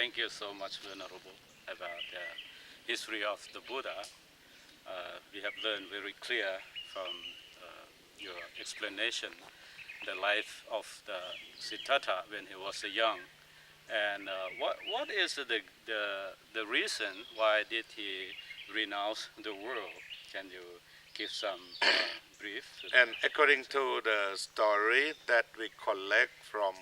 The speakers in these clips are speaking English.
Thank you so much, Venerable, about the history of the Buddha. We have learned very clear from your explanation the life of the Siddhartha when he was young. And what is the reason why did he renounce the world? Can you give some brief? And according to the story that we collect from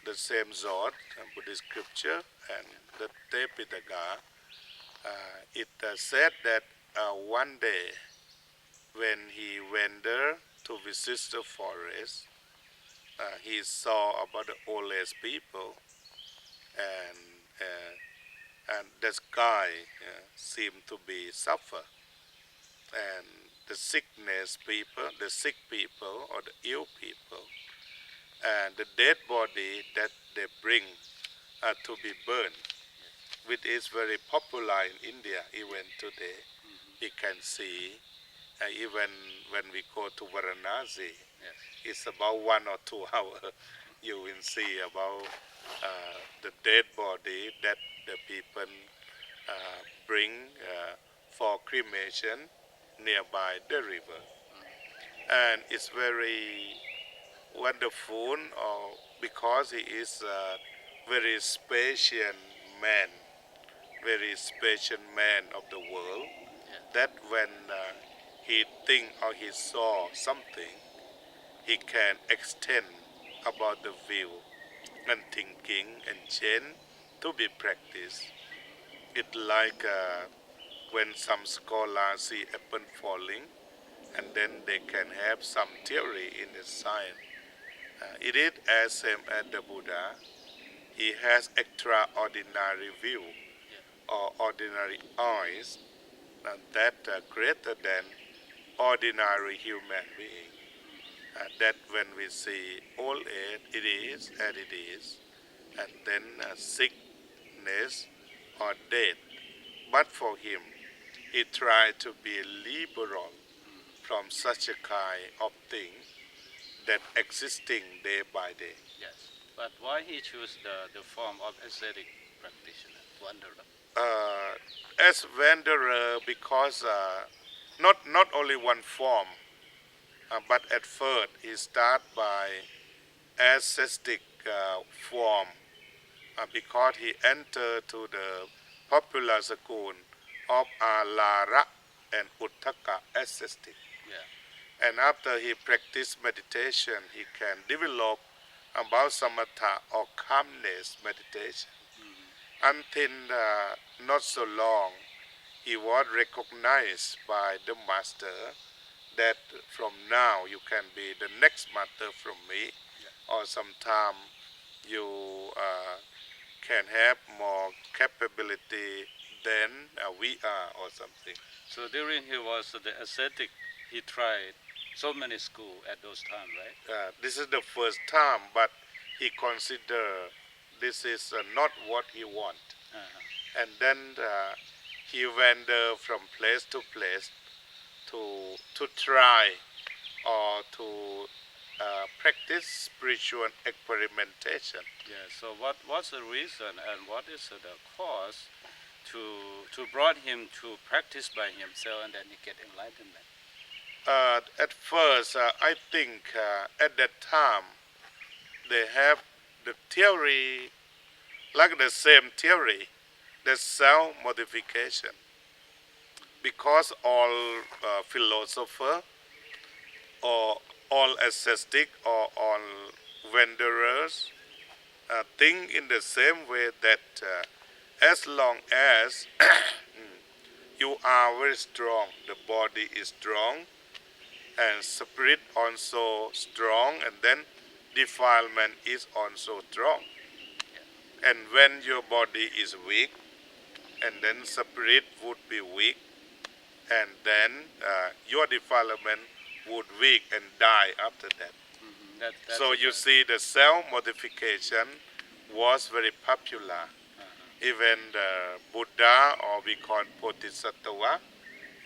the same Zod, Buddhist scripture, and the Tepitaka, it said that one day when he went there to visit the forest, he saw about the old age people, and the sky seemed to be suffer, and the sickness people, the sick people or the ill people, and the dead body that they bring to be burned, which is very popular in India even today. You can see even when we go to Varanasi, it's about 1 or 2 hours. You will see about the dead body that the people bring for cremation nearby the river. And it's very wonderful because he is a very special man, very special man of the world, that when he think or he saw something, he can extend about the view and thinking and change to be practiced. It's like when some scholars see apple falling, and then they can have some theory in the science. It is as same as the Buddha. He has extraordinary view or ordinary eyes that are greater than ordinary human being. That when we see old age, it is as it is, and then sickness or death. But for him, he tried to be liberal from such a kind of thing that existing day by day. Yes, but why he choose the form of ascetic practitioner, wanderer? As wanderer, because not only one form, but at first he start by ascetic form, because he entered to the popular school of Alara and Uttaka ascetic. Yeah. And after he practiced meditation, he can develop about samatha or calmness meditation. Until not so long, he was recognized by the master that from now you can be the next master from me, or sometime you can have more capability than we are or something. So during he was the ascetic, he tried so many schools at those times, right? This is the first time, but he considered this is not what he want. And then he went from place to place to try or to practice spiritual experimentation. Yeah. So what's the reason and what is the cause to brought him to practice by himself and then he get enlightenment? At first, I think at that time they have the theory, like the same theory, the self-modification. Because all philosophers or all ascetic or all wanderers think in the same way that as long as you are very strong, the body is strong, and spirit also strong, and then defilement is also strong. And when your body is weak, and then spirit would be weak, and then your defilement would weak and die after that. So you see the self-modification was very popular. Even the Buddha, or we call Bodhisattva,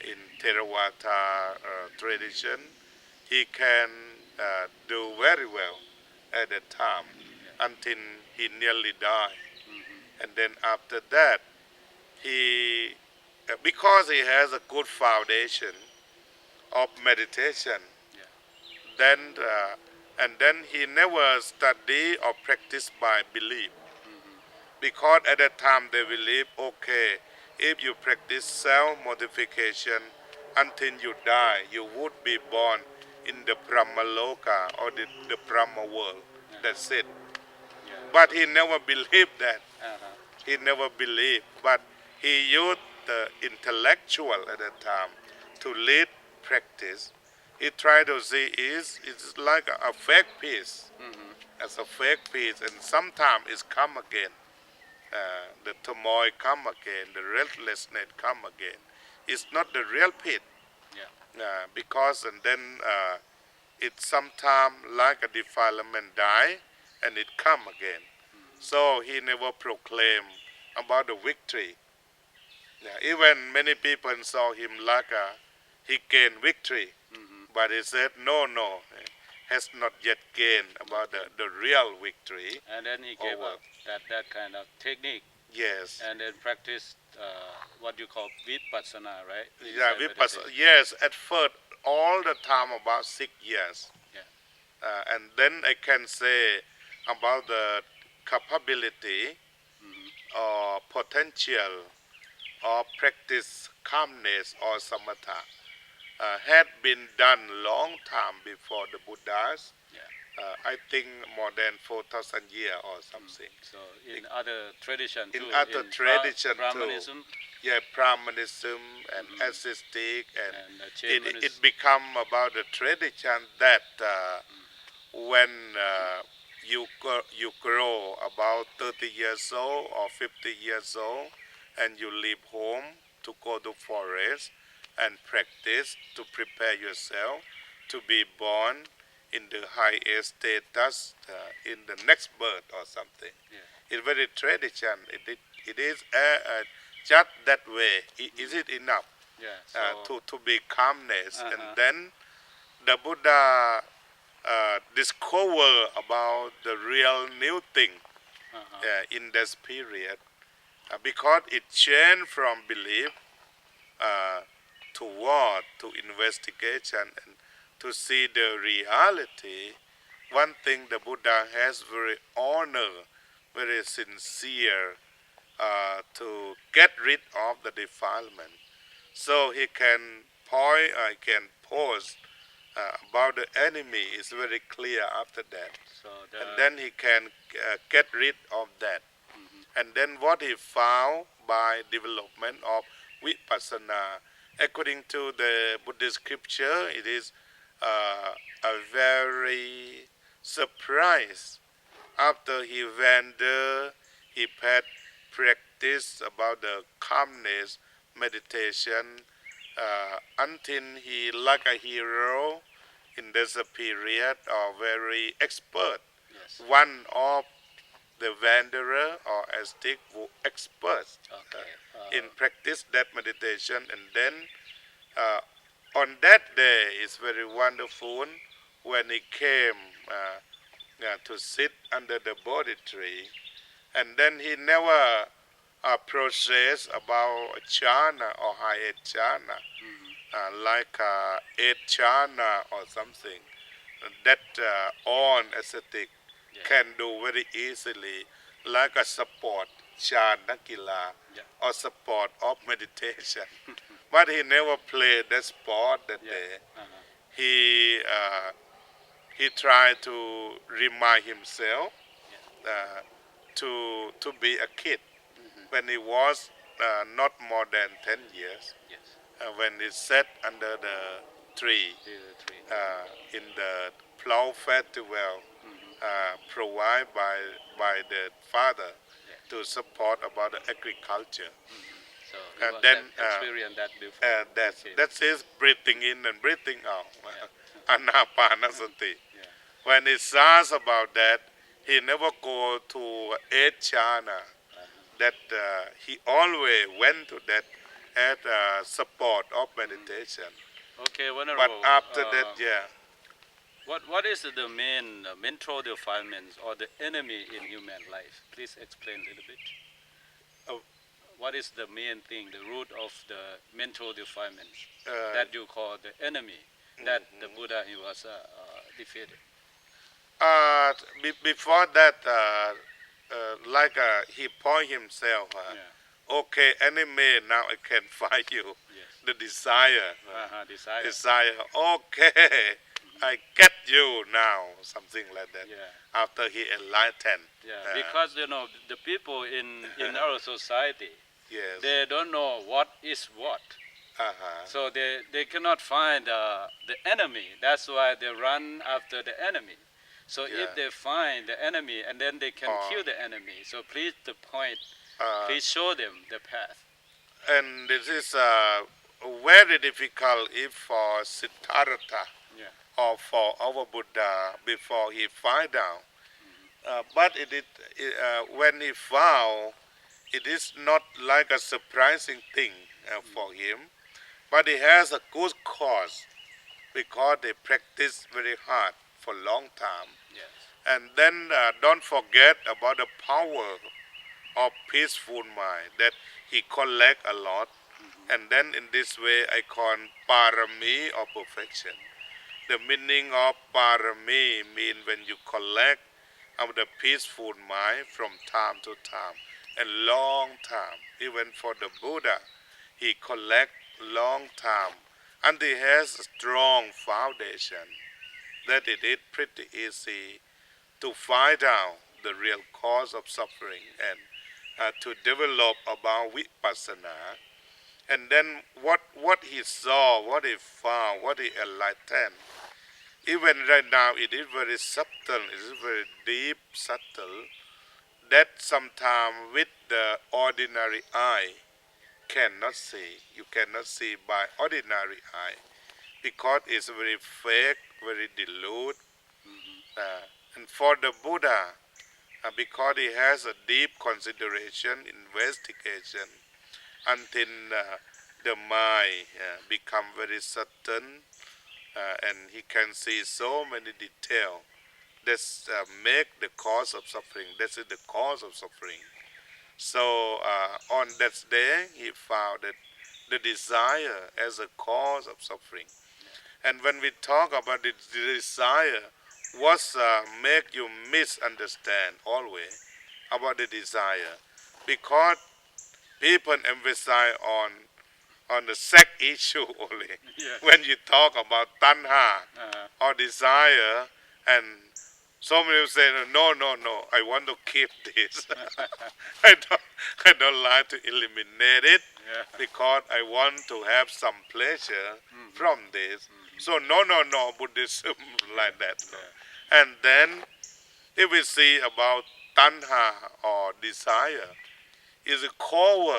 in Theravada tradition, he can do very well at that time until he nearly died. And then after that, he, because he has a good foundation of meditation, Yeah. then and then he never study or practice by belief, because at that time they believe, okay, if you practice self modification until you die, you would be born in the Brahmaloka or the Brahma world. That's it. Yeah. But he never believed that. Uh-huh. He never believed. But he used the intellectual at that time to lead practice. He tried to see it's like a fake peace. As a fake peace, and sometimes it's come again. The turmoil come again, the restlessness come again. It's not the real peace. Yeah. Because and then it sometimes like a defilement die and it come again. So he never proclaimed about the victory. Even many people saw him like he gained victory, but he said no, has not yet gained about the real victory. And then he gave over. up that kind of technique Yes. and then practiced what you call vipassana, right? Yeah, Insight Vipassana. meditation. Yes, at first, all the time about 6 years. Yeah. And then I can say about the capability or potential or practice calmness or samatha had been done long time before the Buddhas. Yeah. I think more than 4,000 years or something. So in other tradition In too, other tradition Brahmanism, too. Yeah, Brahmanism and ascetic, and it become about the tradition that when you grow about 30 years old or 50 years old and you leave home to go to forest and practice to prepare yourself to be born in the highest status in the next birth or something. Yeah. It's very tradition. It is just that way. Is it enough Yeah. So, to be calmness? And Uh-huh. then the Buddha discover about the real new thing in this period, because it changed from belief toward to investigation and to see the reality. One thing the Buddha has very honor, very sincere to get rid of the defilement. So he can point, can pose about the enemy is very clear after that. So And then he can get rid of that. And then what he found by development of vipassana, according to the Buddhist scripture, it is a very surprise. After he went there, he had practice about the calmness meditation until he like a hero in this period or very expert. yes. One of the wanderer or ascetic who experts Okay. in practice that meditation, and then on that day is very wonderful when he came to sit under the Bodhi tree, and then he never process about jhana or higher jhana, like eight jhana or something that all ascetic can do very easily, like a support jhana kila Yeah. or support of meditation. But he never played that sport that Yeah. day. Uh-huh. He tried to remind himself Yeah. to be a kid when he was not more than 10 years, Yes. when he sat under the tree The tree. in the plow festival provided by the father Yeah. to support about the agriculture. So he And was then experienced that before. that's his breathing in and breathing out, Yeah. anapanasati. Yeah. When he says about that, he never go to eight jhana. That he always went to that at support of meditation. Okay, But Venerable. after that, yeah, What is the main mental defilements or the enemy in human life? Please explain a little bit. what is the main thing, the root of the mental defilements Uh, that you call the enemy, that the Buddha he was defeated? Before that, he point himself, Yeah. okay, enemy, now I can fight you. Yes. The desire, Desire. desire, okay, I get you now, something like that. Yeah. After he enlightened. Yeah. Because the people in our society, Yes. they don't know what is what. Uh-huh. So they cannot find the enemy. That's why they run after the enemy. So Yeah. if they find the enemy and then they can kill the enemy. So please point, please show them the path. And this is very difficult if for Siddhartha Yeah. or for our Buddha before he fell down. But when he fell, it is not like a surprising thing for him, but he has a good cause because they practice very hard for a long time. Yes. And then don't forget about the power of peaceful mind that he collect a lot. And then in this way I call parami or perfection. The meaning of parami means when you collect of the peaceful mind from time to time and long time. Even for the Buddha, he collect long time and he has a strong foundation that it is pretty easy to find out the real cause of suffering and to develop about vipassana. And then what he saw, what he found, what he enlightened, even right now it is very subtle, it is very deep, subtle, that sometimes with the ordinary eye cannot see. You cannot see by ordinary eye because it's very fake, very dilute. And for the Buddha, because he has a deep consideration, investigation, until the mind become very certain and he can see so many details that make the cause of suffering. That is the cause of suffering. So on that day, he found that the desire as a cause of suffering. And when we talk about the desire, what make you misunderstand always about the desire? Because people emphasize on the sex issue only. Yes. When you talk about tanha or desire, and so many people say, no, I want to keep this. I don't like to eliminate it because I want to have some pleasure from this. So no, Buddhism like that. No. And then if we see about tanha or desire, is a core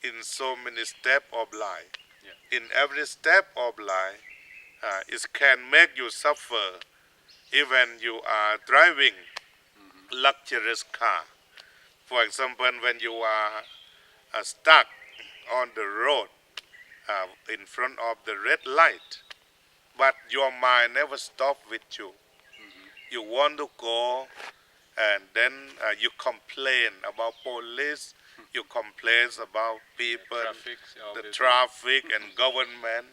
in so many steps of life. Yeah. In every step of life, it can make you suffer. Even you are driving luxurious car. For example, when you are stuck on the road in front of the red light, but your mind never stops with you. You want to go, and then you complain about police, you complain about people, the traffic and government,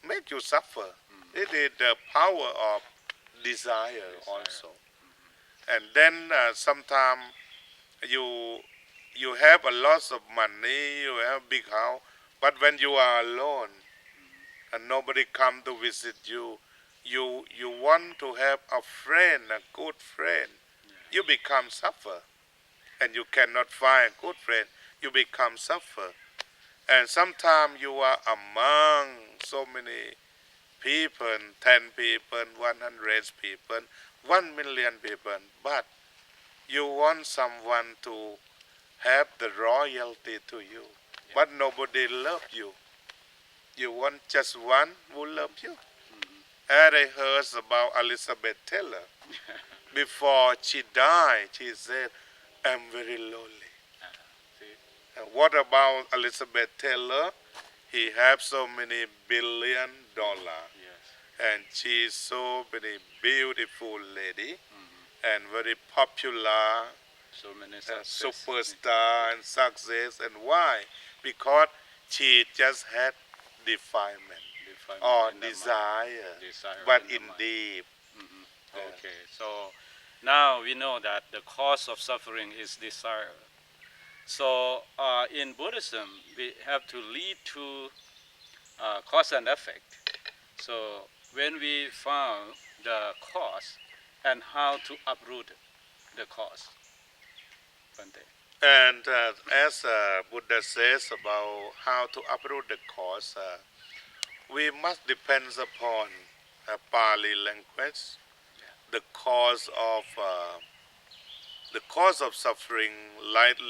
make you suffer. It is the power of desire also. And then sometimes you have a lot of money, you have a big house, but when you are alone and nobody come to visit you, you want to have a friend, a good friend. You become suffer, and you cannot find a good friend. You become suffer, and sometimes you are among so many people, 10 people, 100 people, 1,000,000 people, but you want someone to have the royalty to you, but nobody love you. You want just one who love you. And I heard about Elizabeth Taylor. Before she died, she said, I'm very lonely. And what about Elizabeth Taylor? He has so many $1 billion. And she is so very beautiful lady and very popular So many success. superstar and success. And why? Because she just had defilement Defilement or in the mind. desire, Desire but in the in mind. deep. Okay, so now we know that the cause of suffering is desire. So in Buddhism, we have to lead to cause and effect. So when we found the cause and how to uproot the cause, Bante. And as Buddha says about how to uproot the cause, we must depend upon Pali language. The cause of suffering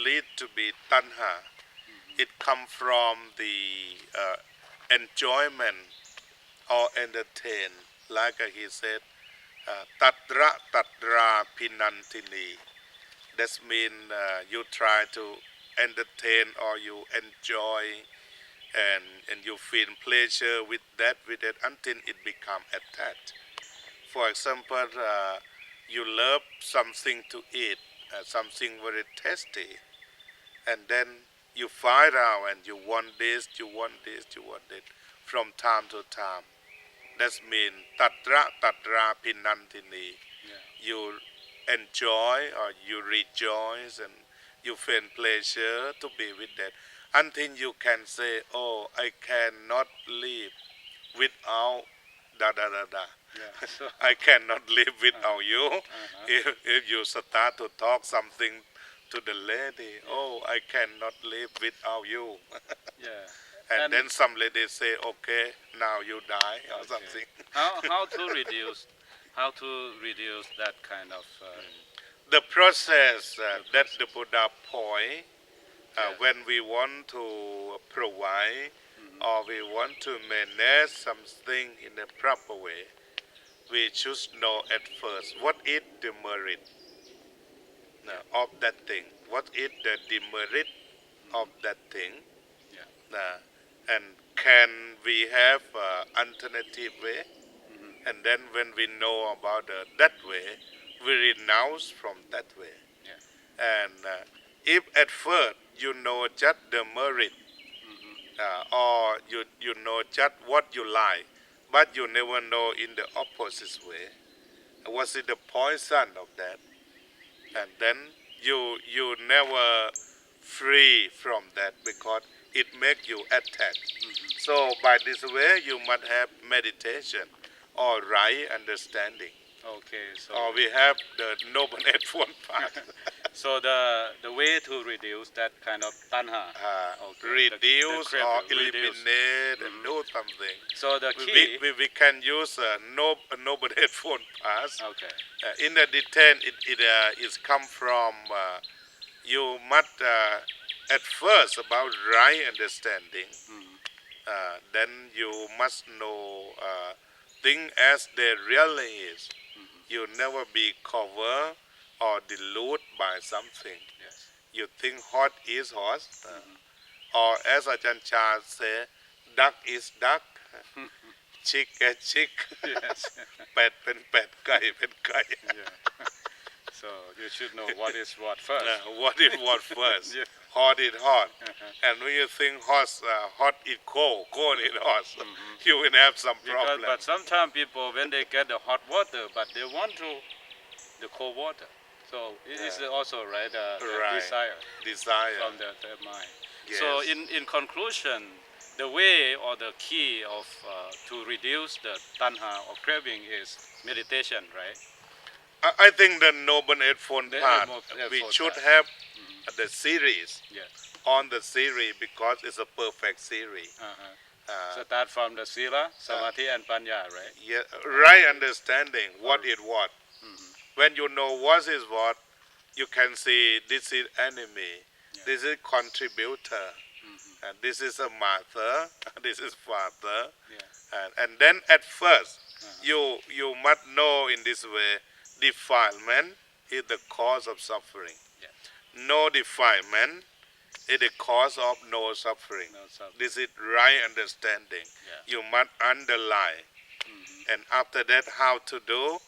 lead to be tanha. It comes from the enjoyment or entertain, like he said, tatra tatra pinantini. That means you try to entertain or you enjoy and you feel pleasure with that until it become attached. For example, you love something to eat, something very tasty, and then you find out and you want this, you want this, you want it from time to time. That means tatra tatra pinantini. Yeah. You enjoy or you rejoice and you feel pleasure to be with that until you can say, oh, I cannot live without da da da da. Yeah. So, I cannot live without you. uh-huh. If you start to talk something to the lady, oh, I cannot live without you. Yeah. And then some lady say, okay, now you die or Okay. something. How to reduce that kind of The process that process. the Buddha point Yeah. when we want to provide or we want to manage something in a proper way, we should know at first what is the merit of that thing, what is the demerit of that thing, Yeah. and can we have alternative way, Mm-hmm. and then when we know about that way, we renounce from that way. Yeah. And if at first you know just the merit or you know just what you like, but you never know in the opposite way, what is the poison of that? And then you never free from that because it make you attack. So by this way you must have meditation or right understanding. Okay. So. Or we have the noble eightfold path. So the way to reduce that kind of tanha, okay, Reduce the or craving, reduce. eliminate and do something. So the key. We can use noble eightfold path. Okay. In the detail, it is come from you must at first about right understanding. Then you must know things as they really is. You never be covered or deluded by something. Yes. You think hot is hot, or as Ajahn Chah say, duck is duck, chick is chick, Yes. เป็ดเป็นเป็ดไก่เป็นไก่ Yeah. So you should know what is what first. What is what first? Yeah. Hot is hot. Uh-huh. And when you think hot is cold, cold is hot, you will have some problem. But sometimes people, when they get the hot water, but they want the cold water. So it is also right, the Right. desire from the mind. Yes. So in conclusion, the way or the key of to reduce the tanha or craving is meditation, right? I think the Noble Eightfold The Path, Eightfold we should Path. have the series Yes. on the series because it's a perfect series. Start from the sila, samadhi, and panya, right? Yeah, right understanding what is what. When you know what is what, you can see this is enemy, this is contributor, and this is a mother, this is father, and then at first you must know in this way defilement is the cause of suffering. No defilement is the cause of no suffering. No suffering. This is right understanding. You must underline. And after that, how to do?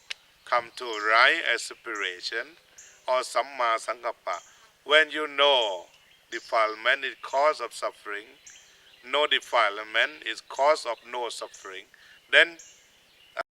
Come to right aspiration or Samma Sankappa. When you know defilement is cause of suffering, no defilement is cause of no suffering, then